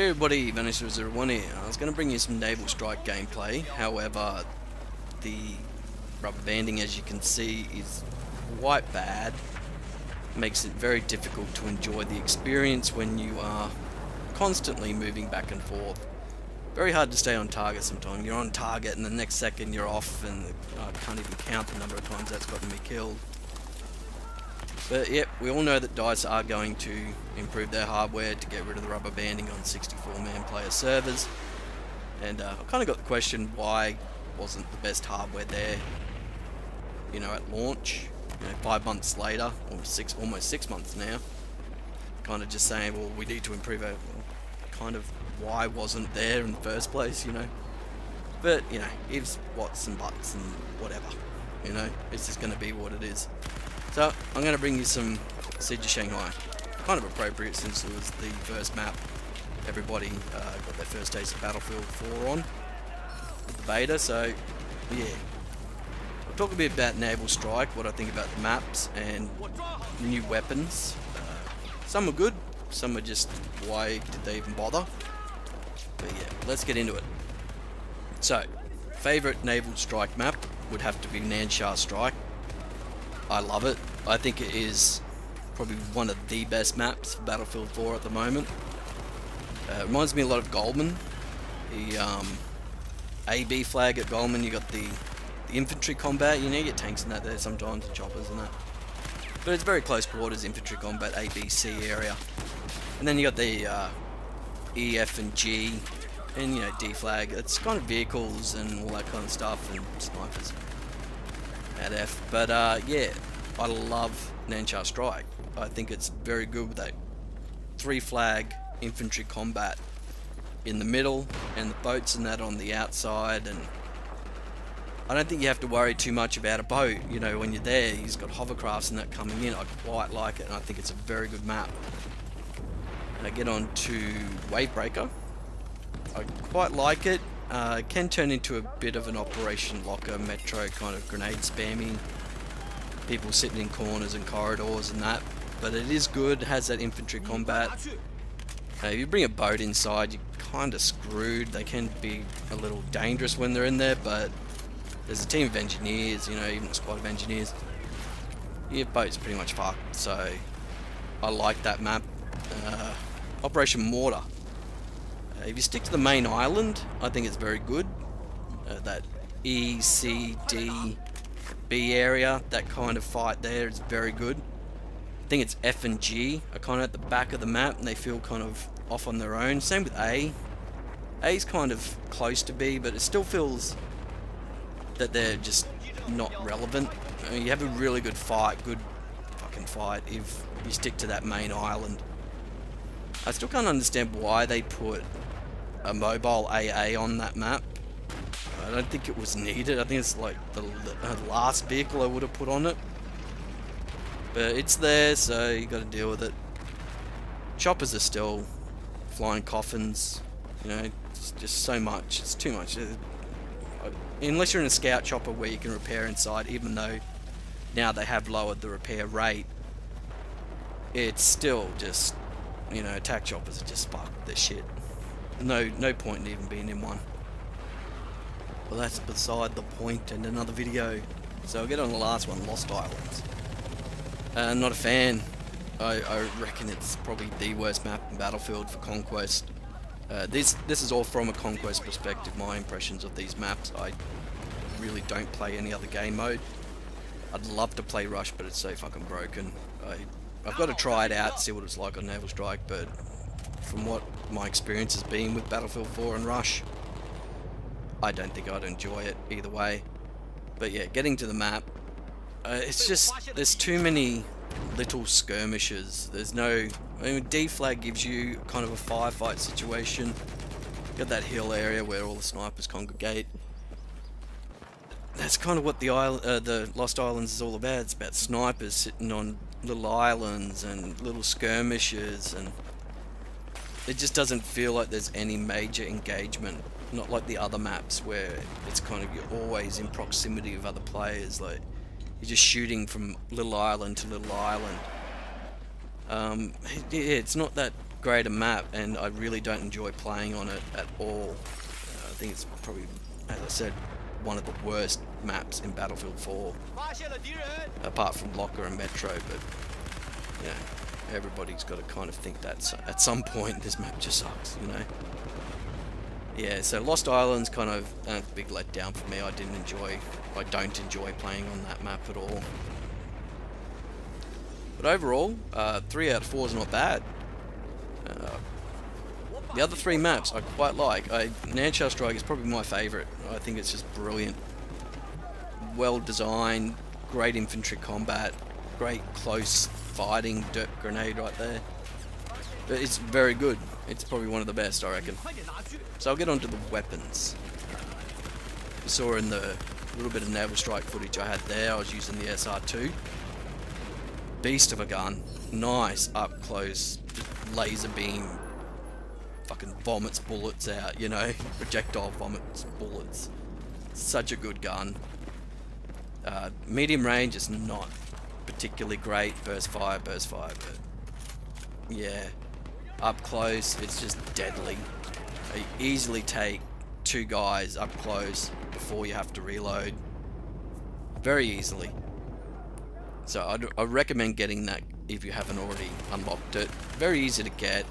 Hey everybody, Vanisher01 here. I was going to bring you some Naval Strike gameplay, however, the rubber banding, as you can see, is quite bad. Makes it very difficult to enjoy the experience when you are constantly moving back and forth. Very hard to stay on target sometimes. You're on target and the next second you're off, and I can't even count the number of times that's gotten me killed. But yep, we all know that DICE are going to improve their hardware to get rid of the rubber banding on 64-man player servers. And I kind of got the question, why wasn't the best hardware there, you know, at launch? You know, 5 months later, or almost 6 months now. Kind of just saying, well, we need to improve it. Well, kind of why wasn't there in the first place, you know? But, you know, ifs, whats and buts and whatever. You know, it's just going to be what it is. So, I'm going to bring you some Siege of Shanghai. Kind of appropriate since it was the first map everybody got their first taste of Battlefield 4 on with the beta, so yeah. I'll talk a bit about Naval Strike, what I think about the maps and new weapons. Some are good, some are just, why did they even bother? But yeah, let's get into it. So, favourite Naval Strike map would have to be Naval Strike. I love it. I think it is probably one of the best maps for Battlefield 4 at the moment. It reminds me a lot of Goldman. The AB flag at Goldman, you got the infantry combat. You know, you get tanks and that there sometimes, and choppers and that. But it's very close quarters infantry combat, ABC area. And then you got the E, F and G, and you know, D flag. It's kind of vehicles and all that kind of stuff, and snipers at F. But yeah, I love Naval Strike. I think it's very good with that 3 flag infantry combat in the middle and the boats and that on the outside, and I don't think you have to worry too much about a boat. You know, when you're there, he's got hovercrafts and that coming in. I quite like it, and I think it's a very good map. And I get on to Wavebreaker. I quite like it. It can turn into a bit of an Operation Locker Metro kind of grenade spamming, people sitting in corners and corridors and that, but it is good. It has that infantry combat. If you bring a boat inside, you're kind of screwed. They can be a little dangerous when they're in there, but there's a team of engineers, you know, even a squad of engineers. Your boat's pretty much fucked, so I like that map. Operation Mortar. If you stick to the main island, I think it's very good. That E, C, D, B area, that kind of fight there is very good. I think it's F and G are kind of at the back of the map, and they feel kind of off on their own. Same with A. A's kind of close to B, but it still feels that they're just not relevant. I mean, you have a really good fight, good fucking fight, if you stick to that main island. I still can't understand why they put a mobile AA on that map. I don't think it was needed. I think it's like the last vehicle I would have put on it. But it's there, so you got to deal with it. Choppers are still flying coffins. You know, it's just so much. It's too much. Unless you're in a scout chopper where you can repair inside, even though now they have lowered the repair rate, it's still just, you know, attack choppers are just fucked. They're shit. No point in even being in one. Well, that's beside the point, and another video. So I'll get on the last one, Lost Islands. Not a fan. I reckon it's probably the worst map in Battlefield for Conquest. This is all from a Conquest perspective, my impressions of these maps. I really don't play any other game mode. I'd love to play Rush, but it's so fucking broken. I've got to try it out, see what it's like on Naval Strike, but from what my experience has been with Battlefield 4 and Rush, I don't think I'd enjoy it either way. But yeah, getting to the map, it's just, there's too many little skirmishes. There's no, I mean, D flag gives you kind of a firefight situation. Got that hill area where all the snipers congregate. That's kind of what the Lost Islands is all about. It's about snipers sitting on little islands and little skirmishes, and it just doesn't feel like there's any major engagement. Not like the other maps where it's kind of, you're always in proximity of other players. Like, you're just shooting from little island to little island. Yeah, it's not that great a map, and I really don't enjoy playing on it at all. I think it's probably, as I said, one of the worst maps in Battlefield 4, apart from Locker and Metro. But yeah, everybody's got to kind of think that at some point this map just sucks, you know. Yeah, so Lost Island's kind of a big letdown for me. I don't enjoy playing on that map at all. But overall, 3 out of 4 is not bad. The other 3 maps I quite like. Naval Strike is probably my favourite. I think it's just brilliant. Well designed, great infantry combat, great close fighting, dirt grenade right there. But it's very good. It's probably one of the best, I reckon. So I'll get onto the weapons. You saw in the little bit of Naval Strike footage I had there, I was using the SR2. Beast of a gun. Nice up close laser beam. Fucking vomits bullets out, you know. Projectile vomits bullets. Such a good gun. Medium range is not particularly great. Burst fire, but yeah. Up close, it's just deadly. You easily take 2 guys up close before you have to reload. Very easily. So I recommend getting that if you haven't already unlocked it. Very easy to get.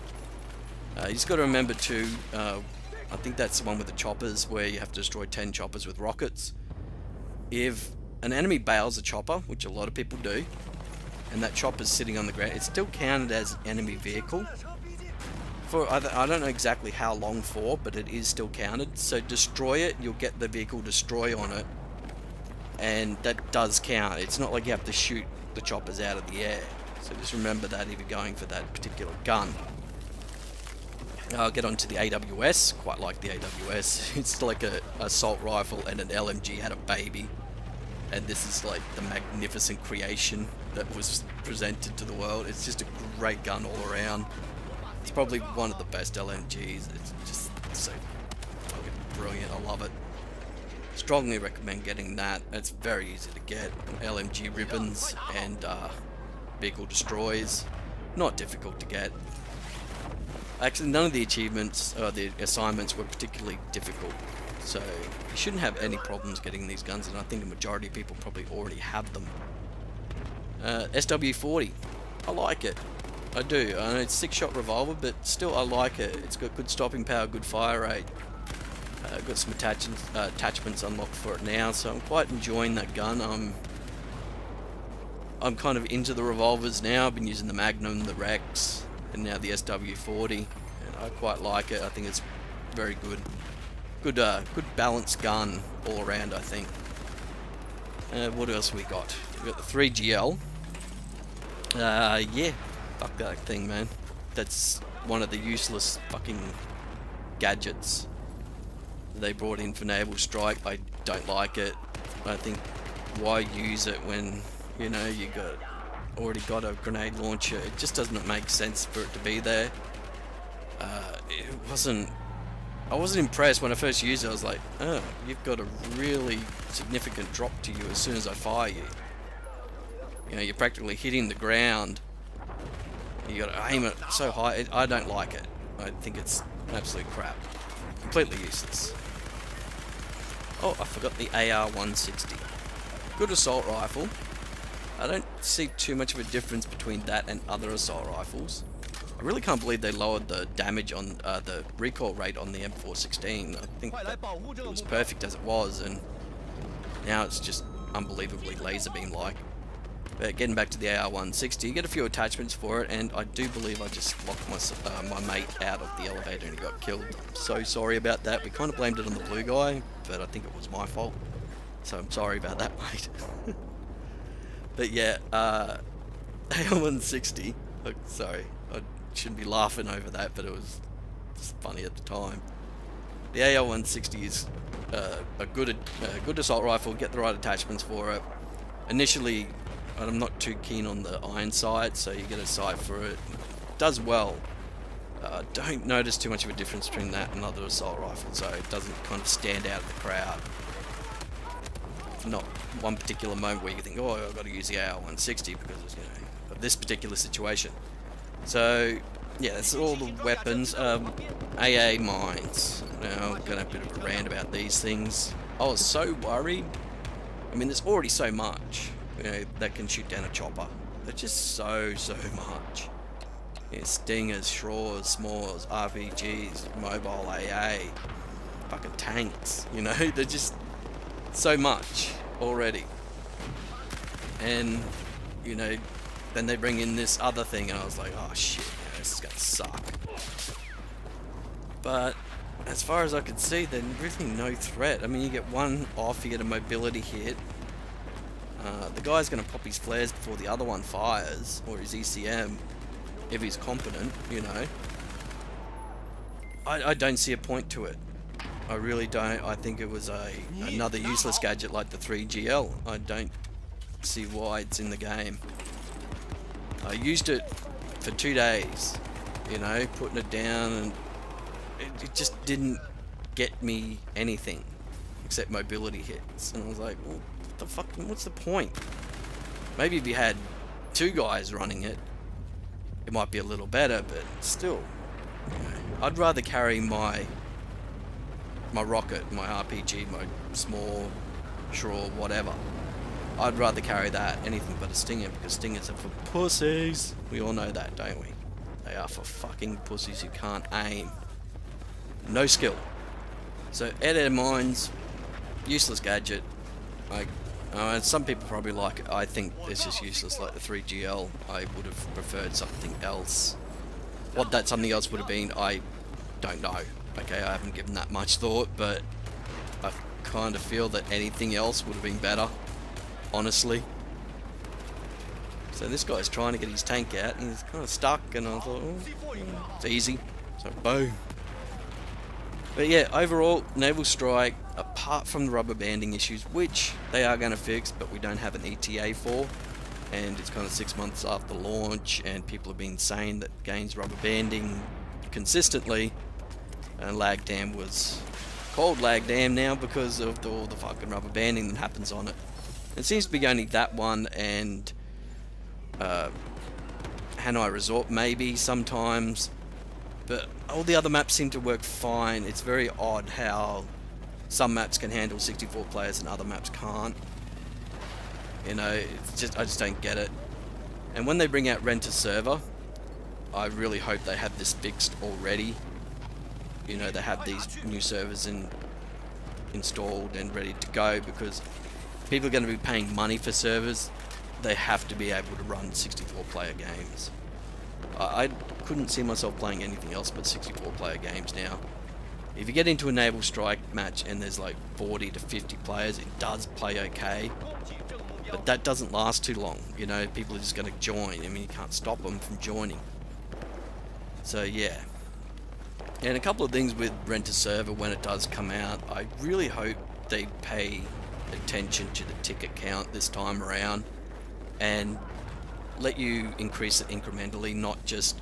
You just got to remember too, I think that's the one with the choppers where you have to destroy 10 choppers with rockets. If an enemy bails a chopper, which a lot of people do, and that chopper's sitting on the ground, it's still counted as enemy vehicle. For I don't know exactly how long for, but it is still counted. So destroy it, you'll get the vehicle destroy on it, and that does count. It's not like you have to shoot the choppers out of the air. So just remember that if you're going for that particular gun. I'll get onto the AWS. Quite like the AWS. It's like a assault rifle and an LMG had a baby, and this is like the magnificent creation that was presented to the world. It's just a great gun all around. It's probably one of the best LMGs. It's just so fucking brilliant. I love it. Strongly recommend getting that. It's very easy to get. LMG ribbons and vehicle destroys. Not difficult to get. Actually, none of the achievements, the assignments were particularly difficult. So you shouldn't have any problems getting these guns, and I think a majority of people probably already have them. SW40. I like it. I do. I know it's 6-shot revolver, but still I like it. It's got good stopping power, good fire rate. Got some attachments unlocked for it now, so I'm quite enjoying that gun. I'm kind of into the revolvers now. I've been using the Magnum, the Rex, and now the SW40, and I quite like it. I think it's very good. Good balanced gun all around, I think. What else we got? We got the 3GL. Yeah, fuck that thing, man. That's one of the useless fucking gadgets they brought in for Naval Strike. I don't like it. I think why use it when, you know, you already got a grenade launcher? It just doesn't make sense for it to be there. I wasn't impressed when I first used it. I was like, oh, you've got a really significant drop to you as soon as I fire you. You know, you're practically hitting the ground. You got to aim it so high. I don't like it. I think it's absolute crap. Completely useless. Oh, I forgot the AR-160. Good assault rifle. I don't see too much of a difference between that and other assault rifles. I really can't believe they lowered the damage on the recoil rate on the M416. I think that it was perfect as it was, and now it's just unbelievably laser beam like. But getting back to the AR-160, you get a few attachments for it, and I do believe I just locked my mate out of the elevator and he got killed. I'm so sorry about that. We kind of blamed it on the blue guy, but I think it was my fault. So I'm sorry about that, mate. But yeah, AR-160, sorry, I shouldn't be laughing over that, but it was just funny at the time. The AR-160 is a good assault rifle. Get the right attachments for it. Initially, I'm not too keen on the iron sight, so you get a sight for it. Does well. Don't notice too much of a difference between that and other assault rifles, so it doesn't kind of stand out of the crowd. Not one particular moment where you think, oh, I've got to use the AR-160 because, you know, of this particular situation. So yeah, that's all the weapons. AA mines. Now, I'm gonna have a bit of a rant about these things. I was so worried. I mean, there's already so much, that can shoot down a chopper. There's just so much. Stingers, Shores, S'mores, RPGs, mobile AA, fucking tanks, they're just so much already. And, then they bring in this other thing, and I was like, oh shit, this is gonna suck. But as far as I could see, there's really no threat. I mean, you get one off, you get a mobility hit. The guy's gonna pop his flares before the other one fires, or his ECM, if he's competent, I don't see a point to it. I really don't. I think it was another useless gadget like the 3GL. I don't see why it's in the game. I used it for 2 days, putting it down, and it just didn't get me anything except mobility hits. And I was like, well, what the fuck, what's the point? Maybe if you had 2 guys running it, it might be a little better, but still, I'd rather carry my rocket, my RPG, my small, Shore, whatever. I'd rather carry that, anything but a Stinger, because Stingers are for pussies. We all know that, don't we? They are for fucking pussies who can't aim. No skill. So, AA mines, useless gadget. Some people probably like it. I think it's just useless, like the 3GL. I would have preferred something else. What that something else would have been, I don't know. Okay, I haven't given that much thought, but I kind of feel that anything else would have been better, honestly. So this guy's trying to get his tank out, and he's kind of stuck, and I thought, oh, it's easy. So boom. But yeah, overall, Naval Strike, apart from the rubber banding issues, which they are going to fix, but we don't have an ETA for, and it's kind of 6 months after launch, and people have been saying that gains rubber banding consistently, and Lag Dam was called Lag Dam now because of all the fucking rubber banding that happens on it. It seems to be only that one and Hanoi Resort maybe sometimes, but all the other maps seem to work fine. It's very odd how some maps can handle 64 players and other maps can't. It's just, I just don't get it. And when they bring out Rent a Server, I really hope they have this fixed already. They have these new servers installed and ready to go, because people are going to be paying money for servers. They have to be able to run 64 player games. I couldn't see myself playing anything else but 64 player games now. If you get into a Naval Strike match and there's like 40 to 50 players, it does play okay, but that doesn't last too long. People are just going to join. I mean, you can't stop them from joining. So yeah. And a couple of things with Rent a Server when it does come out, I really hope they pay attention to the ticket count this time around and let you increase it incrementally, not just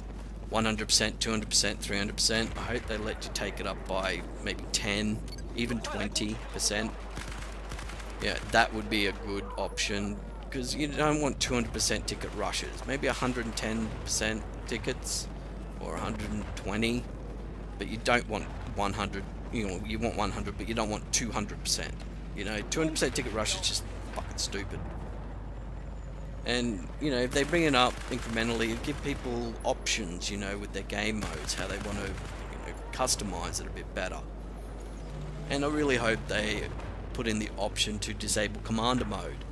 100%, 200%, 300%. I hope they let you take it up by maybe 10, even 20%. Yeah, that would be a good option, because you don't want 200% ticket rushes. Maybe 110% tickets or 120, but you don't want 100. You want 100, but you don't want 200%. 200% ticket rush is just fucking stupid. And, if they bring it up incrementally, give people options, with their game modes, how they want to, customize it a bit better. And I really hope they put in the option to disable commander mode.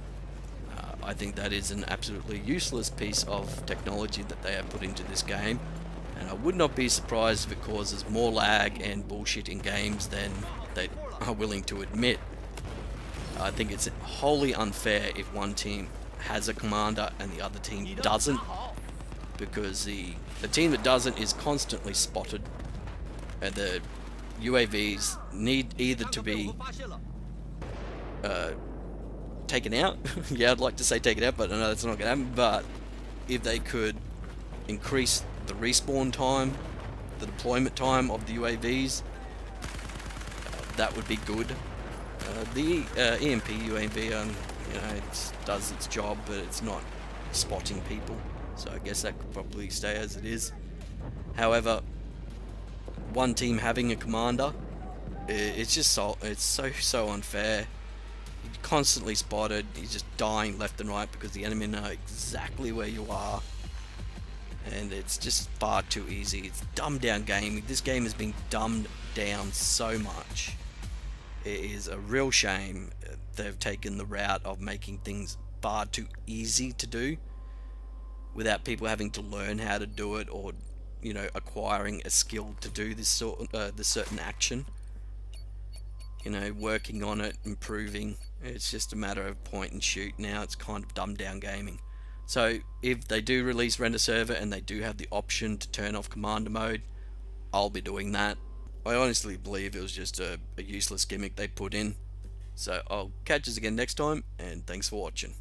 I think that is an absolutely useless piece of technology that they have put into this game, and I would not be surprised if it causes more lag and bullshit in games than they are willing to admit. I think it's wholly unfair if one team has a commander and the other team doesn't, because the team that doesn't is constantly spotted, and the UAVs need either to be taken out. Yeah, I'd like to say taken out, but I know that's not going to happen. But if they could increase the respawn time, the deployment time of the UAVs, that would be good. The EMP UAV, it does its job, but it's not spotting people, so I guess that could probably stay as it is. However, one team having a commander, it's just so unfair. You're constantly spotted. You're just dying left and right because the enemy know exactly where you are, and it's just far too easy. It's dumbed down gaming. This game has been dumbed down so much. It is a real shame they've taken the route of making things far too easy to do without people having to learn how to do it, or acquiring a skill to do this certain action. Working on it, improving. It's just a matter of point and shoot now. It's kind of dumbed down gaming. So if they do release render server and they do have the option to turn off commander mode, I'll be doing that. I honestly believe it was just a useless gimmick they put in. So I'll catch us again next time, and thanks for watching.